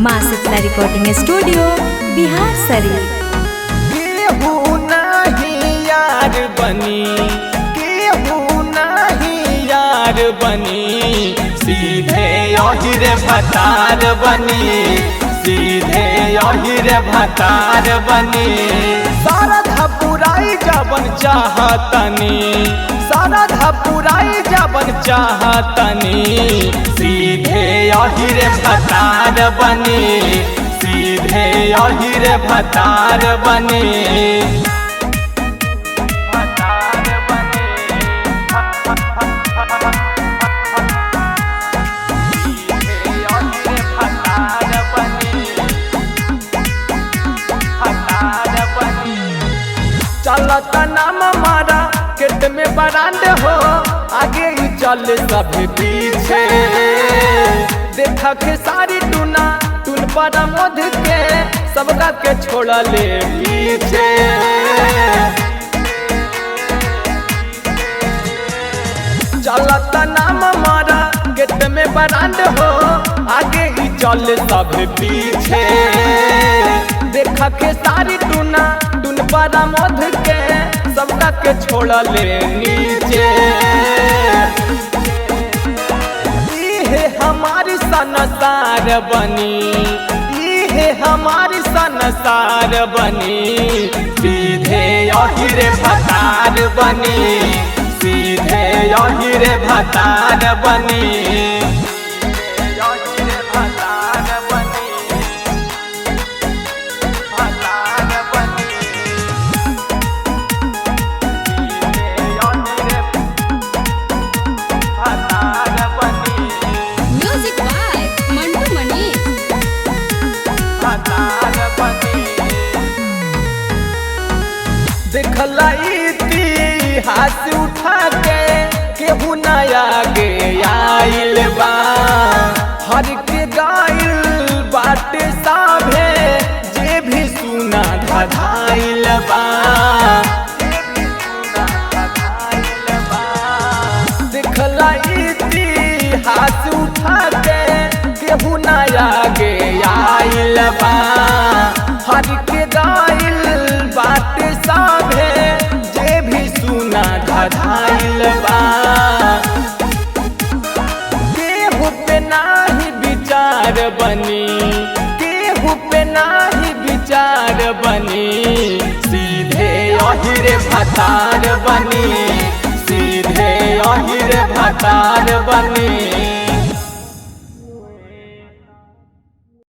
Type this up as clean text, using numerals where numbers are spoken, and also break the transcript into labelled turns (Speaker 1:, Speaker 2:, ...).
Speaker 1: माँ Shitala recording studio Bihar Sharif.
Speaker 2: केहू नहीं यार बनी, केहू नहीं यार बनी, सीधे यही रे भतार बनी, सीधे यही रे भतार बनी। सारा पुराई जबन चाहतनी, सारा पुराई जबन चाहतनी, सीधे यही रे भतार बनी, सीधे यही रे भतार बनी। चलत नाम मारा केट में बरांड हो, आगे ही चल सब पीछे। देखा के सारी टूना टून पर मध के, सबका के छोड़ ले पीछे। चलत नाम मारा गेट में बरांड हो, आगे ही चल सब पीछे। देखा के सारी टूना टून पर मध के, सबका के छोड़ ले नीचे। ये हमारी संसार बनी, ये हमारी संसार बनी, सीधे यही रे भतार बनी, सीधे यही रे भतार बनी। देखला इतिहास उठा के केहू नया गे आइल बा, हर के गाइल बाटे साभे, जे भी सुना धधाइल बा। देखला इतिहास उठा के केहू नया गे आइल बा, हर के गाइल बाटे साभे, जे भी सुना धधाइल बा। केहू पे नाही विचार बनी, केहू पे नाही विचार बनी, सीधे यही रे भतार बनी, सीधे यही रे भतार बनी।